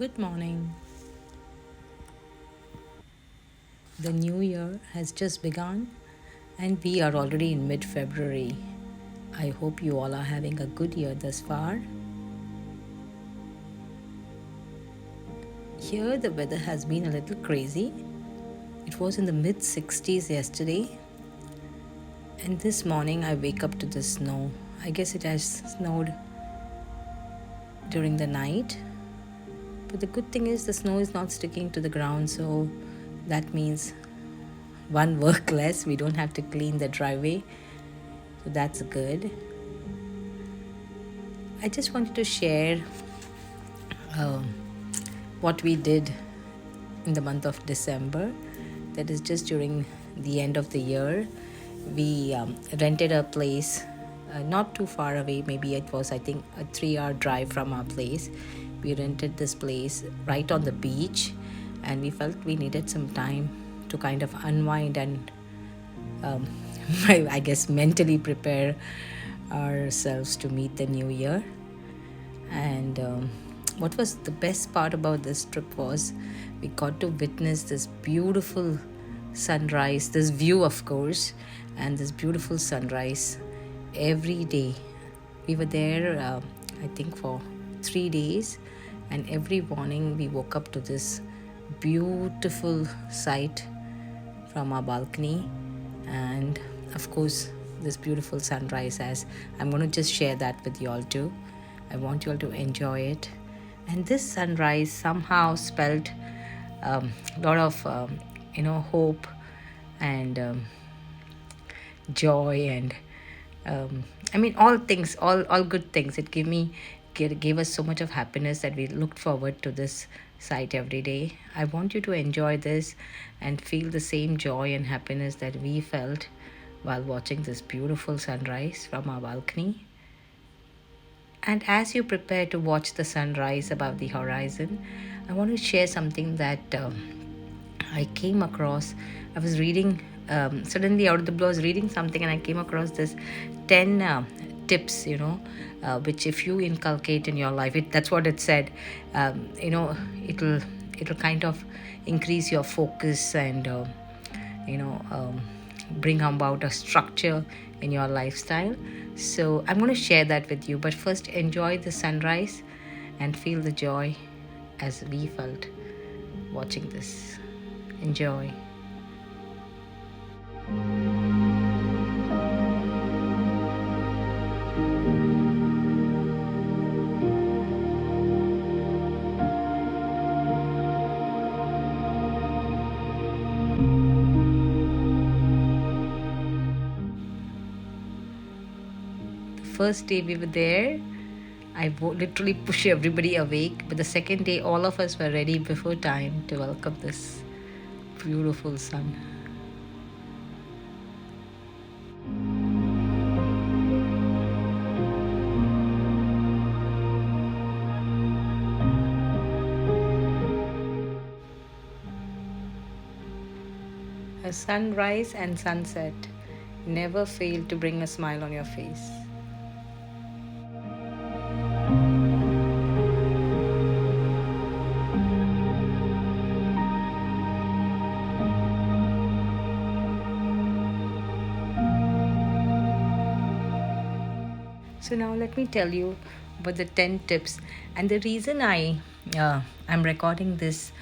Good morning. The new year has just begun and we are already in mid February. I hope you all are having a good year thus far. Here, the weather has been a little crazy. It was in the mid 60s yesterday, and this morning I wake up to the snow. I guess it has snowed during the night, but the good thing is the snow is not sticking to the ground, so that means one work less. We don't have to clean the driveway, so that's good. I just wanted to share um, what we did in the month of December. That is just during the end of the year. We rented a place not too far away. Maybe it was, I think, a 3 hour drive from our place. We rented this place right on the beach, and we felt we needed some time to kind of unwind and um, I guess mentally prepare ourselves to meet the new year. And what was the best part about this trip was we got to witness this beautiful sunrise, this view, of course, and this beautiful sunrise every day. We were there, I think, for 3 days, and every morning we woke up to this beautiful sight from our balcony, and of course this beautiful sunrise. As I'm going to just share that with you all too. I want you all to enjoy it. And this sunrise somehow spelled a lot of hope and joy, and all things, all good things. It gave us so much of happiness that we looked forward to this sight every day. I want you to enjoy this and feel the same joy and happiness that we felt while watching this beautiful sunrise from our balcony. And as you prepare to watch the sunrise above the horizon, I want to share something that I came across. I was reading, suddenly out of the blue, I was reading something and I came across this 10 tips, which if you inculcate in your life, that's what it said, it'll kind of increase your focus and, bring about a structure in your lifestyle. So I'm going to share that with you. But first, enjoy the sunrise and feel the joy as we felt watching this. Enjoy. First day we were there, I literally pushed everybody awake. But the second day, all of us were ready before time to welcome this beautiful sun. A sunrise and sunset never fail to bring a smile on your face. So now let me tell you about the 10 tips. And the reason I'm recording this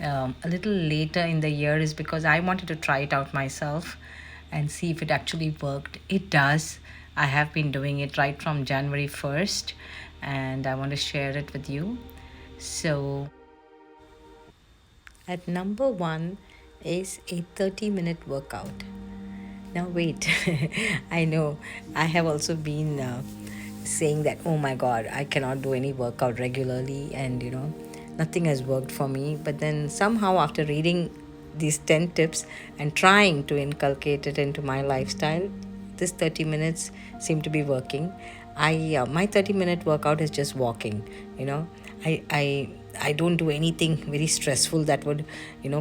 a little later in the year is because I wanted to try it out myself and see if it actually worked. It does. I have been doing it right from January 1st, and I want to share it with you. So at number 1 is a 30-minute workout. Now wait, I know I have also been saying that, oh my god, I cannot do any workout regularly, and nothing has worked for me. But then somehow, after reading these 10 tips and trying to inculcate it into my lifestyle, this 30 minutes seem to be working. My 30-minute workout is just walking. I I don't do anything very stressful that would,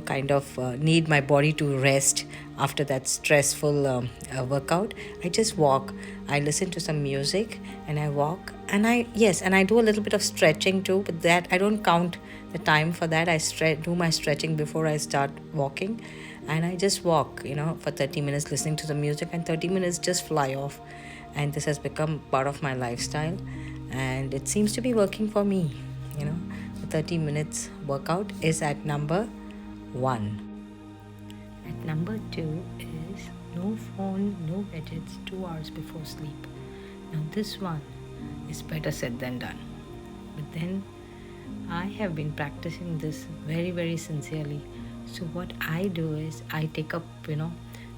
kind of need my body to rest after that stressful workout. I just walk. I listen to some music and I walk. And I do a little bit of stretching too, but that I don't count the time for that. I do my stretching before I start walking, and I just walk, for 30 minutes listening to the music, and 30 minutes just fly off. And this has become part of my lifestyle, and it seems to be working for me. The 30 minutes workout is at number 1. At number 2 is no phone, no gadgets 2 hours before sleep. Now this one is better said than done, but then I have been practicing this very, very sincerely. So what I do is I take up,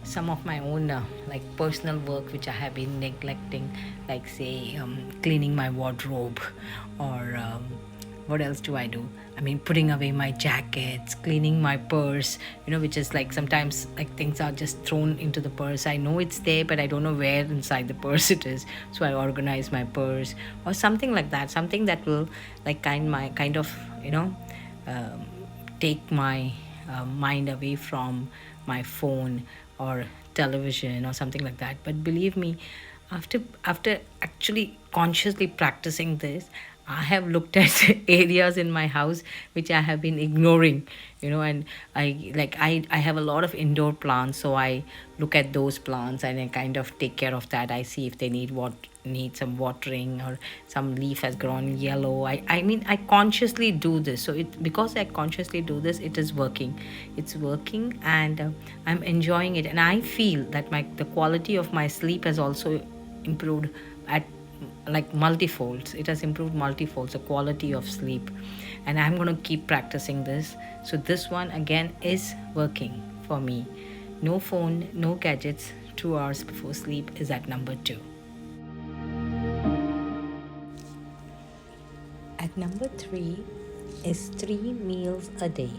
some of my own like personal work which I have been neglecting, like say cleaning my wardrobe, or what else do I do? I mean, putting away my jackets, cleaning my purse, which is like sometimes like things are just thrown into the purse. I know it's there, but I don't know where inside the purse it is. So I organize my purse or something like that. Something that will like kind of, take my mind away from my phone or television or something like that. But believe me, after actually consciously practicing this, I have looked at areas in my house which I have been ignoring, and I have a lot of indoor plants, so I look at those plants and I kind of take care of that. I see if they need some watering, or some leaf has grown yellow. I consciously do this. So because I consciously do this, it is working. It's working, and I'm enjoying it, and I feel that the quality of my sleep has also improved at like multifolds. It has improved multifolds, the quality of sleep, and I'm going to keep practicing this. So this one again is working for me. No phone, no gadgets 2 hours before sleep is at number 2. At number 3 is 3 meals a day.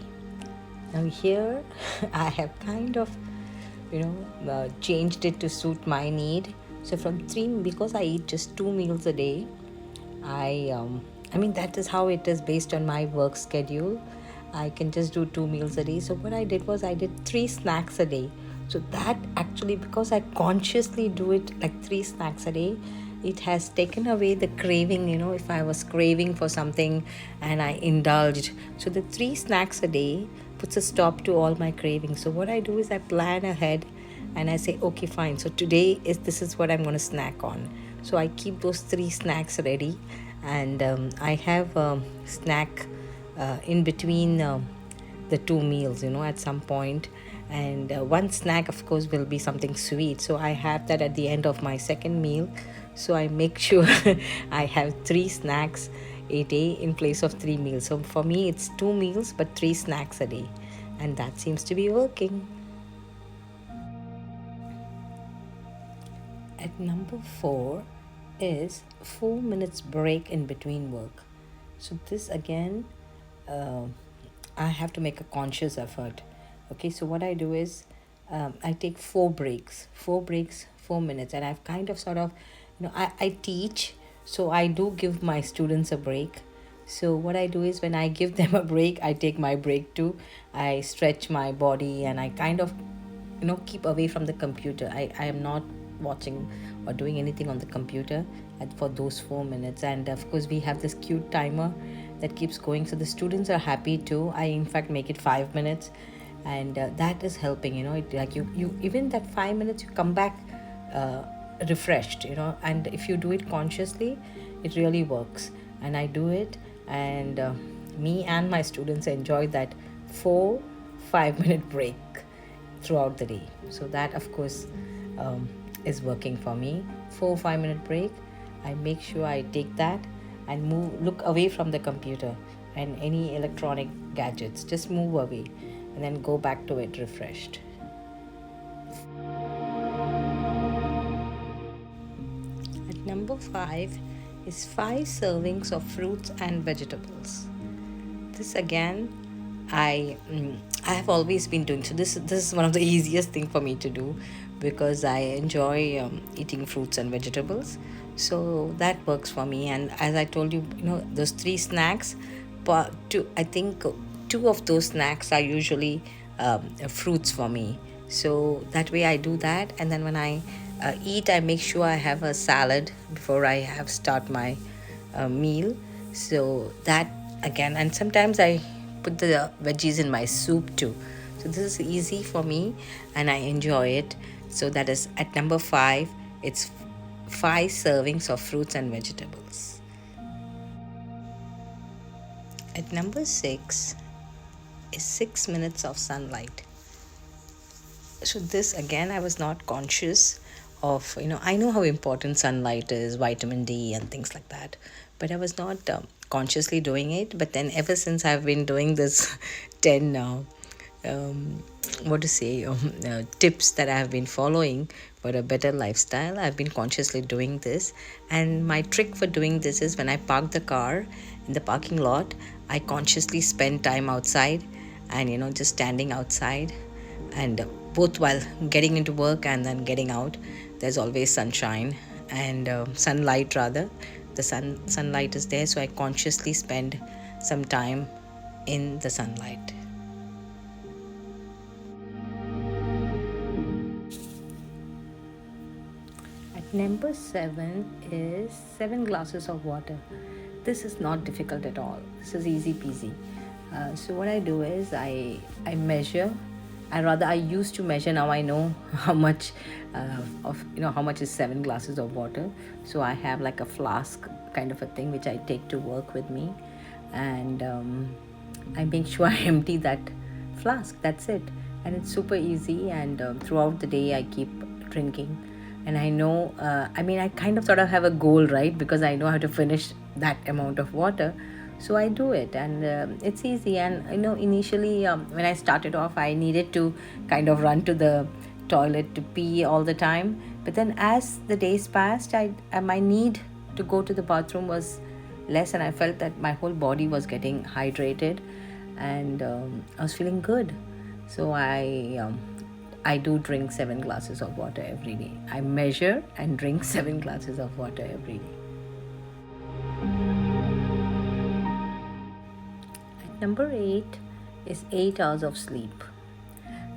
Now here I have kind of changed it to suit my need. So from 3, because I eat just 2 meals a day, I mean that is how it is based on my work schedule. I can just do 2 meals a day. So what I did was I did 3 snacks a day. So that actually, because I consciously do it like 3 snacks a day, it has taken away the craving, if I was craving for something and I indulged. So the 3 snacks a day puts a stop to all my cravings. So what I do is I plan ahead and I say, okay, fine. So today this is what I'm going to snack on. So I keep those 3 snacks ready, and I have a snack in between the 2 meals, at some point. And one snack, of course, will be something sweet. So I have that at the end of my second meal. So I make sure I have 3 snacks a day in place of 3 meals. So for me, it's 2 meals, but 3 snacks a day. And that seems to be working. At number 4 is 4 minutes break in between work. So this again, I have to make a conscious effort. Okay, so what I do is I take 4 breaks, 4 minutes, and I've kind of sort of, I teach, so I do give my students a break. So what I do is when I give them a break, I take my break too. I stretch my body and I kind of, keep away from the computer. I am not watching or doing anything on the computer for those 4 minutes. And of course, we have this cute timer that keeps going. So the students are happy too. I, in fact, make it 5 minutes. And that is helping, it like you even that 5 minutes you come back refreshed, and if you do it consciously, it really works. And I do it, and me and my students enjoy that 4 5-minute break throughout the day. So that, of course, is working for me. 4 5-minute break, I make sure I take that and look away from the computer and any electronic gadgets. Just move away and then go back to it refreshed. At number 5 is 5 servings of fruits and vegetables. This again, I have always been doing. So this is one of the easiest thing for me to do, because I enjoy eating fruits and vegetables. So that works for me. And as I told you, those 3 snacks two, I think two of those snacks are usually fruits for me. So that way I do that, and then when I eat, I make sure I have a salad before I have start my meal. So that again, and sometimes I put the veggies in my soup too. So this is easy for me, and I enjoy it. So that is at number five. It's five servings of fruits and vegetables. At number six is 6 minutes of sunlight. So this again, I was not conscious of, I know how important sunlight is, vitamin D and things like that, but I was not consciously doing it. But then ever since I've been doing this 10 what to say tips that I have been following for a better lifestyle, I've been consciously doing this. And my trick for doing this is when I park the car in the parking lot, I consciously spend time outside, and just standing outside, and both while getting into work and then getting out, there's always sunshine and sunlight rather. The sunlight is there, so I consciously spend some time in the sunlight. At number seven is 7 glasses of water. This is not difficult at all. This is easy peasy. So what I do is I measure. I used to measure. Now I know how much of how much is 7 glasses of water. So I have like a flask kind of a thing which I take to work with me, and I make sure I empty that flask. That's it, and it's super easy. And throughout the day, I keep drinking. And I know, I kind of sort of have a goal, right? Because I know how to finish that amount of water. So I do it, and it's easy. And initially, when I started off, I needed to kind of run to the toilet to pee all the time. But then as the days passed, my need to go to the bathroom was less, and I felt that my whole body was getting hydrated, and I was feeling good. So I do drink 7 glasses of water every day. I measure and drink 7 glasses of water every day. At number 8 is 8 hours of sleep.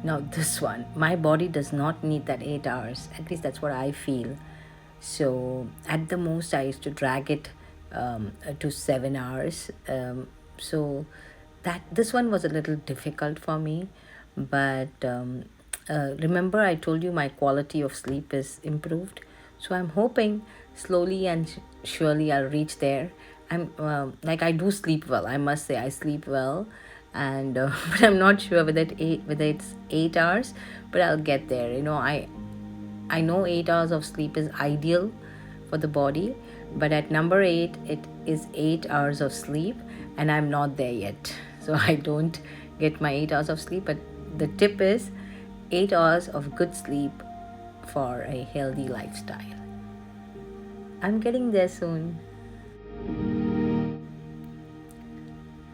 Now, this one, my body does not need that 8 hours. At least that's what I feel. So, at the most, I used to drag it to 7 hours. So, that this one was a little difficult for me, but remember, I told you my quality of sleep is improved. So, I'm hoping slowly and surely I'll reach there. I do sleep well. I must say I sleep well, and but I'm not sure whether it's 8 hours, but I'll get there. I know 8 hours of sleep is ideal for the body, but at number 8, it is 8 hours of sleep, and I'm not there yet. So I don't get my 8 hours of sleep, but the tip is 8 hours of good sleep for a healthy lifestyle. I'm getting there soon.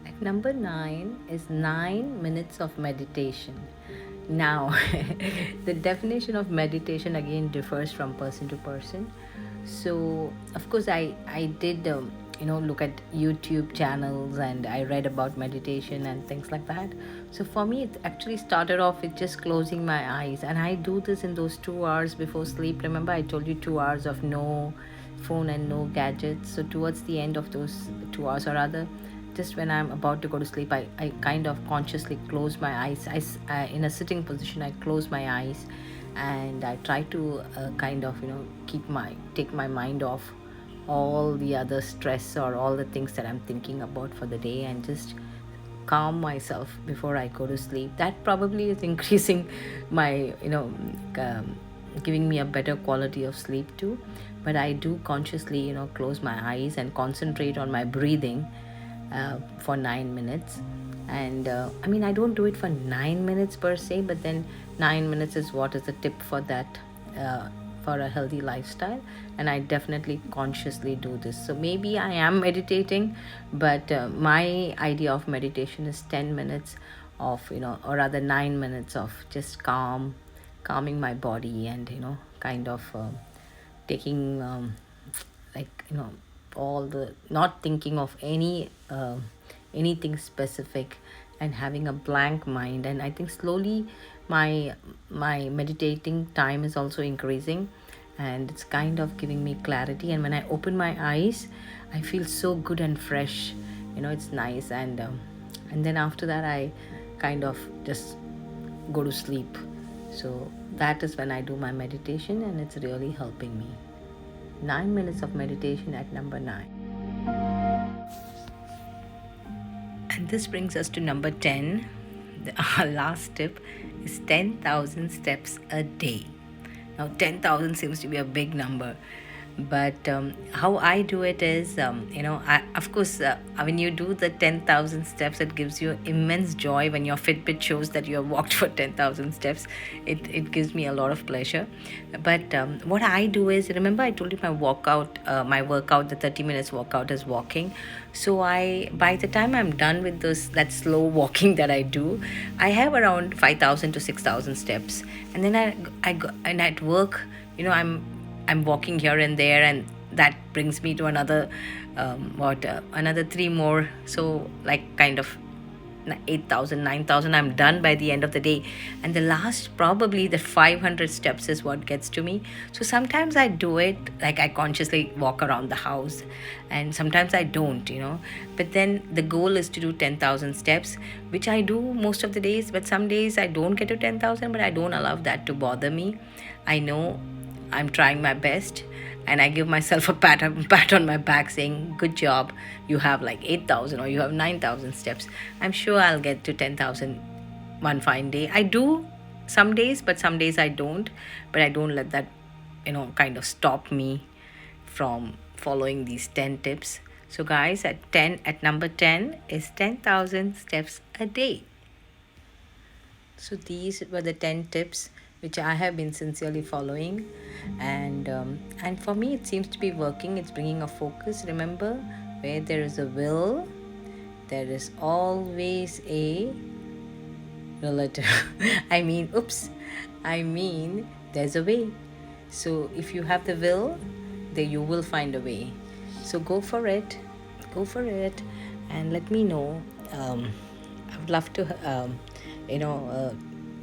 At number 9 is 9 minutes of meditation. Now, the definition of meditation again differs from person to person. So, of course, I did look at YouTube channels, and I read about meditation and things like that. So for me, it actually started off with just closing my eyes, and I do this in those 2 hours before sleep. Remember, I told you 2 hours of no phone and no gadgets. So towards the end of those 2 hours, or rather just when I'm about to go to sleep, I kind of consciously close my eyes. In a sitting position, I close my eyes, and I try to kind of take my mind off all the other stress or all the things that I'm thinking about for the day, and just calm myself before I go to sleep. That probably is increasing my giving me a better quality of sleep too. But I do consciously close my eyes and concentrate on my breathing for 9 minutes. And I don't do it for 9 minutes per se, but then 9 minutes is what is the tip for that, for a healthy lifestyle. And I definitely consciously do this. So maybe I am meditating, but my idea of meditation is 10 minutes of or rather 9 minutes of just calming my body, and kind of taking like all the, not thinking of anything specific and having a blank mind. And I think slowly my meditating time is also increasing, and it's kind of giving me clarity. And when I open my eyes, I feel so good and fresh. It's nice. And then after that, I kind of just go to sleep. So that is when I do my meditation, and it's really helping me. 9 minutes of meditation at number 9. And this brings us to number 10. Our last tip is 10,000 steps a day. Now, 10,000 seems to be a big number, but how I do it is, of course, when you do the 10,000 steps, it gives you immense joy. When your Fitbit shows that you have walked for 10,000 steps, it gives me a lot of pleasure. But what I do is, remember I told you my workout, the 30 minutes workout is walking. So by the time I'm done with that slow walking that I do, I have around 5,000 to 6,000 steps. And then I go, and at work, I'm walking here and there, and that brings me to another another 3 more. So like kind of 8,000, 9,000, I'm done by the end of the day. And the last, probably the 500 steps is what gets to me. So sometimes I do it, like I consciously walk around the house, and sometimes I don't, But then the goal is to do 10,000 steps, which I do most of the days. But some days I don't get to 10,000, but I don't allow that to bother me. I know I'm trying my best, and I give myself a pat on my back saying, good job, you have like 8,000 or you have 9,000 steps. I'm sure I'll get to 10,000 one fine day. I do some days, but some days I don't. But I don't let that, kind of stop me from following these 10 tips. So guys, at number 10 is 10,000 steps a day. So these were the 10 tips which I have been sincerely following, and for me it seems to be working. It's bringing a focus. Remember, where there is a will, there is always a relative. I mean there's a way. So if you have the will, then you will find a way. So go for it, and let me know. I would love to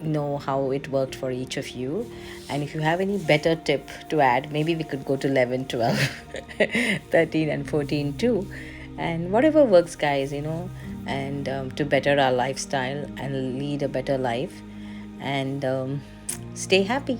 know how it worked for each of you. And if you have any better tip to add, maybe we could go to 11, 12, 13 and 14 too. And whatever works, guys, and to better our lifestyle and lead a better life, and stay happy.